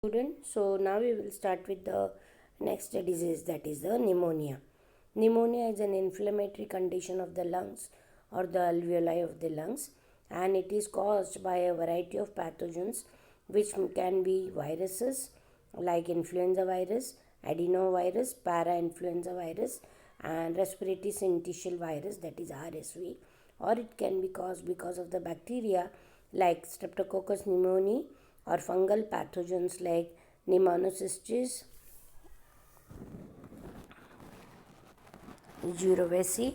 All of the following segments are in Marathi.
Student, so now we will start with the next disease, that is the pneumonia. Pneumonia is an inflammatory condition of the lungs or the alveoli of the lungs, and it is caused by a variety of pathogens which can be viruses like influenza virus, adenovirus, para-influenza virus, and respiratory syncytial virus, that is RSV, or it can be caused because of the bacteria like Streptococcus pneumoniae or fungal pathogens like Pneumocystis jirovecii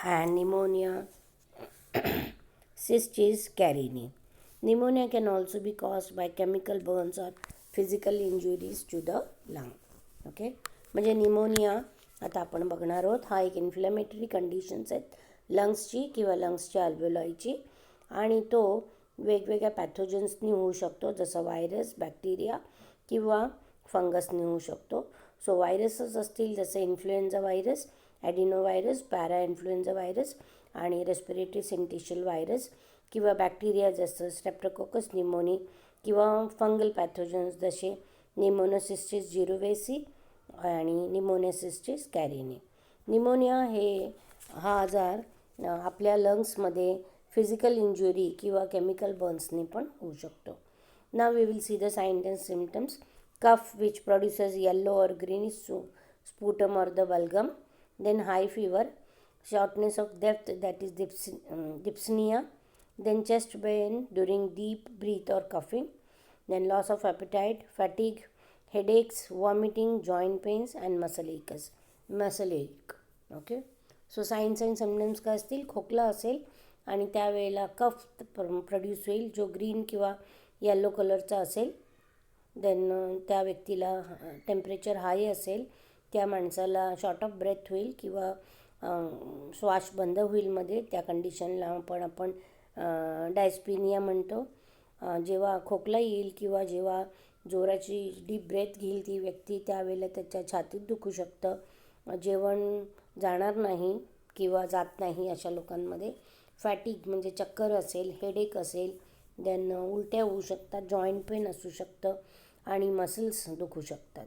and Pneumonia cystis carinii. Pneumonia can also be caused by chemical burns or physical injuries to the lung. Okay, म्हणजे निमोनिया आता आपण बघणार आहोत. हा एक इन्फ्लेमेटरी कंडिशन्स आहेत लंग्सची किंवा लंग्सच्या अल्व्हेओलायची, आणि तो वेगवेगळ्या पॅथोजन्सनी होऊ शकतो, जसं व्हायरस, बॅक्टेरिया किंवा फंगसनी होऊ शकतो. सो व्हायरसेस असतील जसं influenza virus, adenovirus, para influenza virus आणि रेस्पिरेटरी सिंटिशियल व्हायरस, किंवा बॅक्टेरिया जसं स्ट्रेप्टोकोकस न्यूमोनी, किंवा फंगल पॅथोजन्स जसे निमोनोसिस्टिस जिरोवेसी आणि निमोनिसिस्टिस कॅरिनी. निमोनिया हा आजार आपल्या लंग्समध्ये फिजिकल इंजुरी किंवा केमिकल बर्न्सने पण होऊ शकतो. Now we will see the signs and symptoms. Cough which produces yellow और greenish sputum or the bulgum, then high fever, shortness of breath, that is dyspnea, then chest pain during deep breath or coughing, then loss of appetite, fatigue, headaches, vomiting, joint pains and muscle ache. Okay, so signs and symptoms काय असतील? खोकला असेल आणि त्यावेळेला कफ प्रोड्यूस होईल जो ग्रीन किंवा येल्लो कलरचा असेल. देन त्या व्यक्तीला टेम्परेचर हाय असेल, त्या माणसाला शॉर्ट ऑफ ब्रेथ होईल किंवा श्वास बंद होईल मध्ये, त्या कंडिशनला आपण डायस्पिनिया म्हणतो. जेव्हा खोकला येईल किंवा जेव्हा जोराची डीप ब्रेथ घेईल ती व्यक्ती, त्यावेळेला त्याच्या छातीत दुखू शकतं, जेवण जाणार नाही किंवा जात नाही अशा लोकांमध्ये. फॅटिग म्हणजे चक्कर असेल, हेडेक असेल, देन उलट्या होऊ शकतात, जॉईंट पेन असू शकतं आणि मसल्स दुखू शकतात.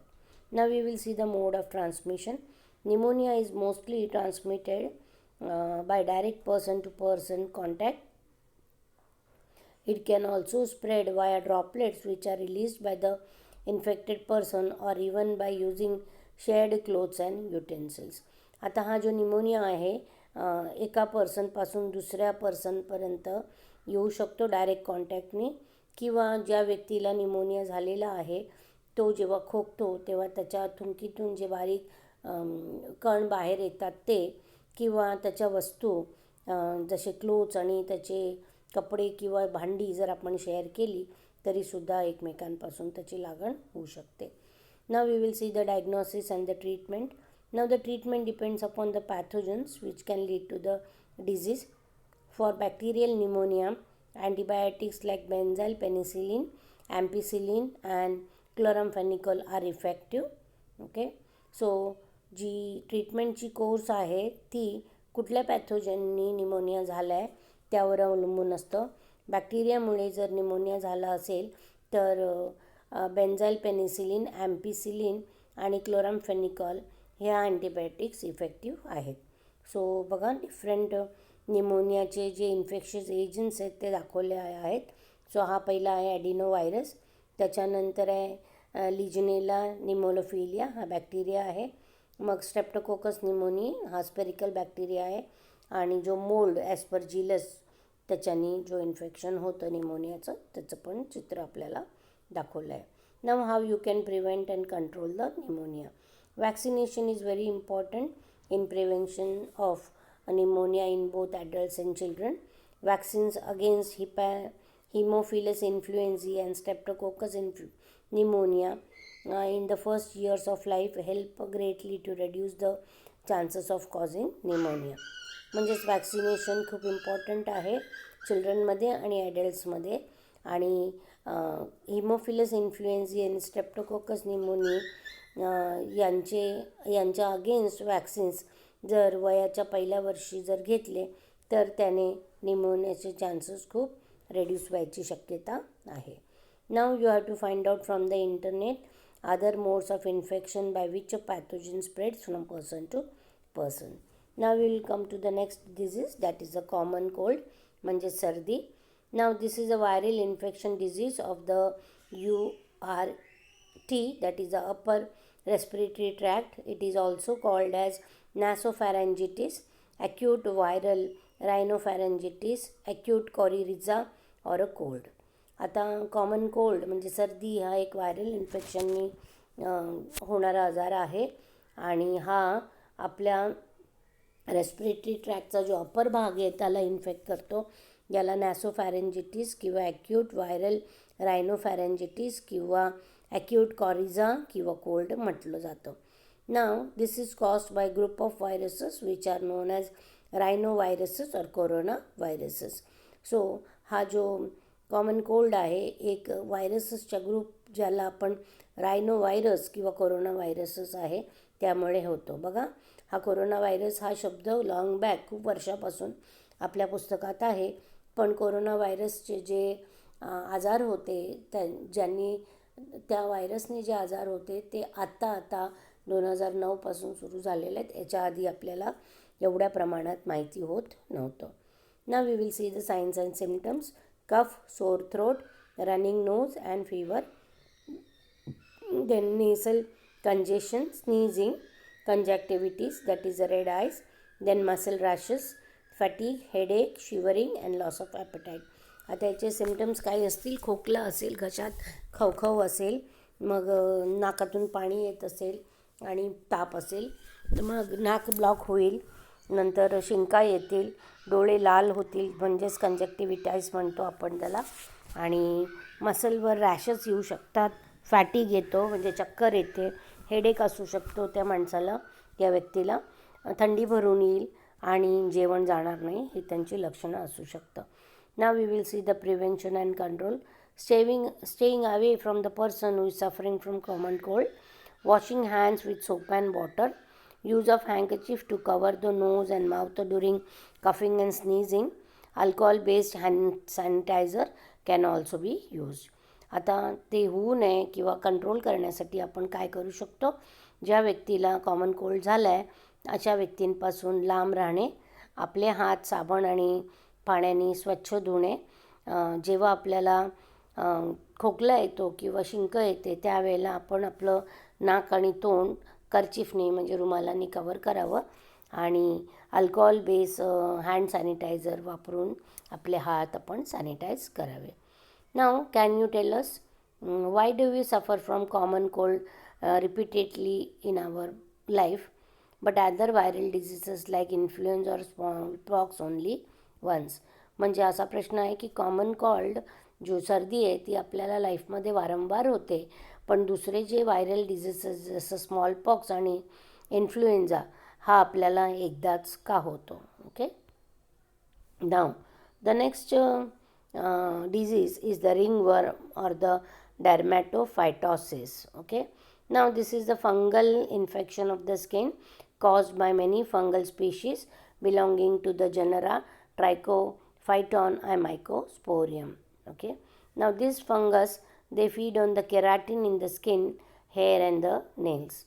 Now we will see the mode of transmission. Pneumonia is mostly transmitted by direct person to person contact. It can also spread via droplets which are released by the infected person or even by using shared clothes and utensils. आता हा जो निमोनिया आहे एका पर्सनपासून दुसऱ्या पर्सनपर्यंत येऊ शकतो डायरेक्ट कॉन्टॅक्टने, किंवा ज्या व्यक्तीला निमोनिया झालेला आहे तो जेव्हा खोकतो तेव्हा त्याच्या थुंकीतून जे बारीक कण बाहेर येतात ते, किंवा त्याच्या वस्तू जसे क्लोथ्स आणि त्याचे कपडे किंवा भांडी जर आपण शेअर केली तरीसुद्धा एकमेकांपासून त्याची लागण होऊ शकते. Now we will see the diagnosis and the treatment. Now the treatment depends upon the pathogens which can lead to the disease. For bacterial pneumonia, antibiotics like benzyl penicillin, ampicillin and chloramphenicol are effective. Okay, so जी ट्रीटमेंटची कोर्स आहे ती कुठल्या पॅथोजननी निमोनिया झाला आहे त्यावर अवलंबून असतं. बॅक्टेरियामुळे जर निमोनिया झाला असेल तर बेन्झाईल पेनिसिलिन, ॲम्पिसिलिन आणि क्लोराम्फेनिकॉल ह्या अँटीबायोटिक्स इफेक्टिव्ह आहेत. सो बघा, डिफरंट निमोनियाचे जे इन्फेक्शियस एजंट्स आहेत ते दाखवले आहेत. सो हा पहिला आहे ॲडिनोव्हायरस, त्याच्यानंतर आहे लिजनेला निमोलोफिलिया, हा बॅक्टेरिया आहे. मग स्ट्रेप्टोकोकस निमोनी, हा स्पेरिकल बॅक्टेरिया आहे, आणि जो मोल्ड ॲस्परजिलस त्याच्यानी जो इन्फेक्शन होतं निमोनियाचं त्याचं पण चित्र आपल्याला दाखवलं आहे. Now how you can prevent and control the pneumonia. Vaccination is very important in prevention of pneumonia in both adults and children. Vaccines against Haemophilus influenzae and Streptococcus pneumonia in the first years of life help greatly to reduce the chances of causing pneumonia. म्हणजेच वॅक्सिनेशन खूप इम्पॉर्टंट आहे चिल्ड्रनमध्ये आणि ॲडल्ट्समध्ये. आणि हिमोफिलस इन्फ्लुएन्झा आणि स्ट्रेप्टोकोकस न्यूमोनी यांच्या अगेन्स्ट वॅक्सिन्स जर वयाच्या पहिल्या वर्षी जर घेतले तर त्याने निमोनियाचे चान्सेस खूप रेड्यूस व्हायची शक्यता आहे. Now you have to find out from the internet other modes of infection by which a pathogen spreads from person to person. Now we will come to the next disease, that is the common cold, म्हणजे सर्दी. Now this is a viral infection disease of the URT, that is the upper respiratory tract. It is also called as nasopharyngitis, acute viral rhinopharyngitis, acute coryza or a cold. आता कॉमन कोल्ड म्हणजे सर्दी हा एक व्हायरल इन्फेक्शननी होणारा आजार आहे आणि हा आपल्या रेस्पिरेटरी ट्रॅकचा जो अपर भाग आहे त्याला इन्फेक्ट करतो. याला नॅसोफॅरेंजिटिस किंवा ॲक्यूट व्हायरल रायनोफॅरेंजिटिस किंवा ॲक्यूट कॉरिझा किंवा कोल्ड म्हटलं जातं. Now this is caused by group of viruses which are known as rhino viruses और कोरोना व्हायरसेस. सो हा जो कॉमन कोल्ड आहे एक व्हायरसेसच्या ग्रुप ज्याला आपण रायनो व्हायरस किंवा कोरोना व्हायरसेस आहे त्यामुळे होतो. बघा, हा कोरोना व्हायरस हा शब्द लॉंग बॅक खूप वर्षापासून आपल्या पुस्तकात आहे, पण कोरोना व्हायरसचे जे आजार होते ज्यांनी त्या व्हायरसने जे आजार होते ते आता 2009पासून सुरू झालेले आहेत. याच्या आधी आपल्याला एवढ्या प्रमाणात माहिती होत नव्हतं. Now we will see the signs and symptoms. cough, sore throat, running nose and fever, then nasal congestion, sneezing, conjunctivitis, that is the red eyes, then muscle rashes, fatigue, headache, shivering and loss of appetite. आता याचे सिम्पटम्स काय असतील? खोकला असेल, घशात खवखव असेल, मग नाकातून पाणी येत असेल आणि ताप असेल, तर मग नाक ब्लॉक होईल, नंतर शिंका येतील, डोळे लाल होतील म्हणजेच कंजक्टिव्हिटाईस म्हणतो आपण त्याला, आणि मसलवर रॅशेस येऊ शकतात, फॅटिग येतो म्हणजे चक्कर येते, हेडेक असू शकतो त्या माणसाला, त्या व्यक्तीला, थंडी भरून येईल आणि जेवण जाणार नाही, ही त्यांची लक्षणं असू शकतं. Now we will see the prevention and control. Staying away from the person who is suffering from common cold, washing hands with soap and water, use of handkerchief to cover the nose and mouth during coughing and sneezing, alcohol based hand sanitizer can also be used. आता ते होऊ नये किंवा कंट्रोल करण्यासाठी आपण काय करू शकतो? ज्या व्यक्तीला कॉमन कोल्ड झाला आहे अशा व्यक्तींपासून लांब राहणे, आपले हात साबण आणि पाण्याने स्वच्छ धुणे, जेव्हा आपल्याला खोकला येतो किंवा शिंक येते त्यावेळेला आपण आपलं नाक आणि तोंड कर्चिफने म्हणजे रुमालांनी कवर करावं आणि अल्कोहोल बेस हँड सॅनिटायझर वापरून आपले हात आपण सॅनिटाईज करावे. Now can you tell us why do we suffer from common cold repeatedly in our life but other viral diseases like influenza और स्मॉलपॉक्स ओनली वन्स. म्हणजे असा प्रश्न आहे की कॉमन कोल्ड जो सर्दी आहे ती आपल्याला लाईफमध्ये वारंवार होते, पण दुसरे जे व्हायरल डिझीसेस जसं स्मॉलपॉक्स आणि इन्फ्लुएन्झा हा आपल्याला एकदाच का होतो. Okay. Now the next disease is the ringworm और the dermatophytosis. Okay. Now this is the fungal infection of the skin caused by many fungal species belonging to the genera Trichophyton and Mycosporium. Okay. Now this fungus, they feed on the keratin in the skin, hair and the nails.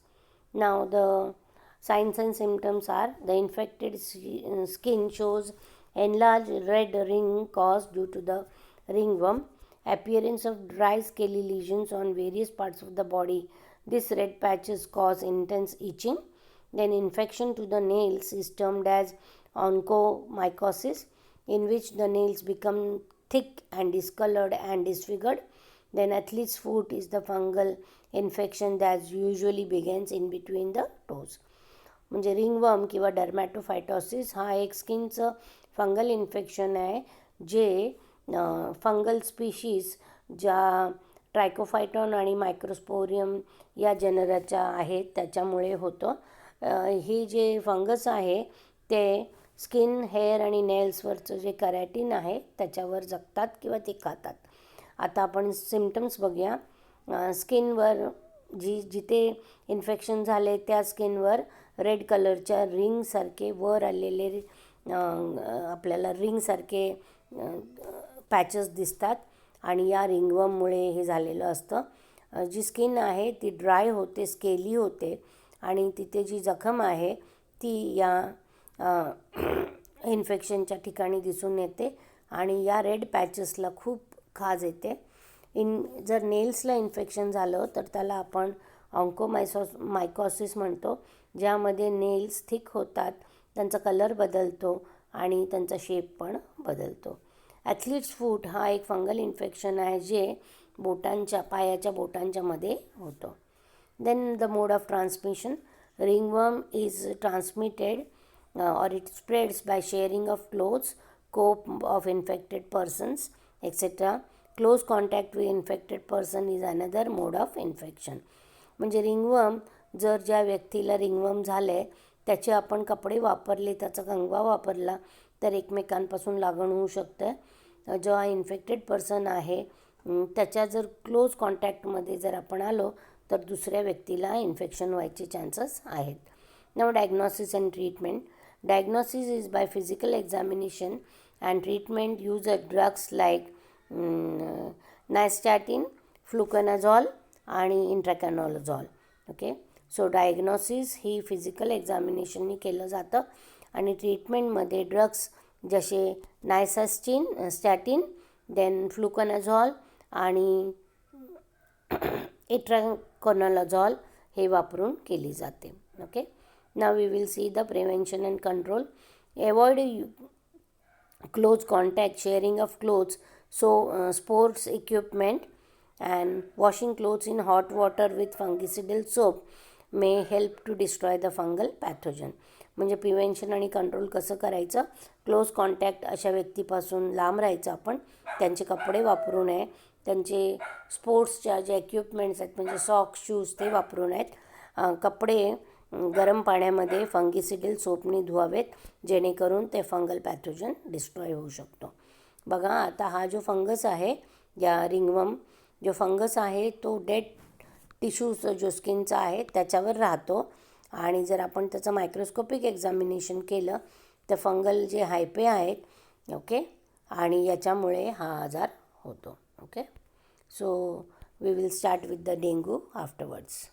Now the signs and symptoms are the infected skin shows enlarged red ring caused due to the ringworm, appearance of dry scaly lesions on various parts of the body. These red patches cause intense itching. Then infection to the nails is termed as onychomycosis, in which the nails become thick and discolored and disfigured. Then athlete's foot is the fungal infection that usually begins in between the toes. म्हणजे रिंगवर्म किंवा डर्मॅटोफायटॉसिस हा एक स्किनचं फंगल इन्फेक्शन आहे जे फंगल स्पीशीज ज्या ट्रायकोफायटॉन आणि मायक्रोस्पोरियम या जनराच्या आहेत त्याच्यामुळे होतं. हे जे फंगस आहे ते स्किन, हेअर आणि नेल्सवरचं जे कॅराटिन आहे त्याच्यावर जगतात किंवा ते खातात. आता आपण सिम्पटम्स बघूया. स्किनवर जिथे इन्फेक्शन झाले त्या स्किनवर रेड कलरच्या रिंगसारखे वर आलेले आपल्याला रिंगसारखे पॅचेस दिसतात आणि या रिंगवर्ममुळे हे झालेलं असतं. जी स्किन आहे ती ड्राय होते, स्केली होते आणि तिथे जी जखम आहे ती या इन्फेक्शनच्या ठिकाणी दिसून येते आणि या रेड पॅचेसला खूप खाज येते. जर नेल्सला इन्फेक्शन झालं तर त्याला आपण ऑन्कोमायकॉसिस म्हणतो, ज्यामध्ये नेल्स थिक होतात, त्यांचा कलर बदलतो आणि त्यांचा शेप पण बदलतो. ॲथलीट्स फूट हा एक फंगल इन्फेक्शन आहे जे पायाच्या बोटांच्या मध्ये होतं. Then the mode of transmission. Ringworm is transmitted or it spreads by sharing of clothes, coat of infected persons, etc. Close contact with infected person is another mode of infection. म्हणजे रिंगवर्म, जर ज्या व्यक्तीला रिंगवर्म झालं आहे त्याचे आपण कपडे वापरले, त्याचा कंगवा वापरला तर एकमेकांपासून लागण होऊ शकतं. जो हा इन्फेक्टेड पर्सन आहे त्याच्या जर क्लोज कॉन्टॅक्टमध्ये जर आपण आलो तर दुसऱ्या व्यक्तीला इन्फेक्शन व्हायचे चान्सेस आहेत. Now diagnosis and treatment. Diagnosis is by physical examination and treatment use of drugs like nystatin, fluconazole आणि intraconazole. ओके, सो डायग्नोसिस ही फिजिकल एक्झामिनेशननी केलं जातं आणि ट्रीटमेंटमध्ये ड्रग्स जसे स्टॅटिन, देन फ्लुकोनाझॉल आणि इट्राकोनाझॉल हे वापरून केली जाते. Okay, now we will see the prevention and control. Avoid close contact, sharing of clothes, so sports equipment and washing clothes in hot water with fungicidal soap may help to destroy the fungal pathogen. म्हणजे प्रिव्हेन्शन आणि कंट्रोल कसं करायचं? क्लोज कॉन्टॅक्ट अशा व्यक्तीपासून लांब राहायचं आपण, त्यांचे कपडे वापरू नये, त्यांचे स्पोर्ट्सच्या जे इक्विपमेंट्स आहेत म्हणजे सॉक्स, शूज ते वापरू नयेत. कपडे गरम पाण्यामध्ये फंगिसिडल सोपनी धुवावेत जेणेकरून ते फंगल पॅथोजन डिस्ट्रॉय होऊ शकतो. बघा आता हा जो फंगस आहे, या रिंगवर्म जो फंगस आहे तो डेड टिश्यूज जो स्किनचा आहे त्याच्यावर राहतो आणि जर आपण त्याचं मायक्रोस्कोपिक एक्झामिनेशन केलं तर फंगल जे हायपे आहेत, ओके, आणि याच्यामुळे हा आजार होतो. Okay, so we will start with the dengue afterwards.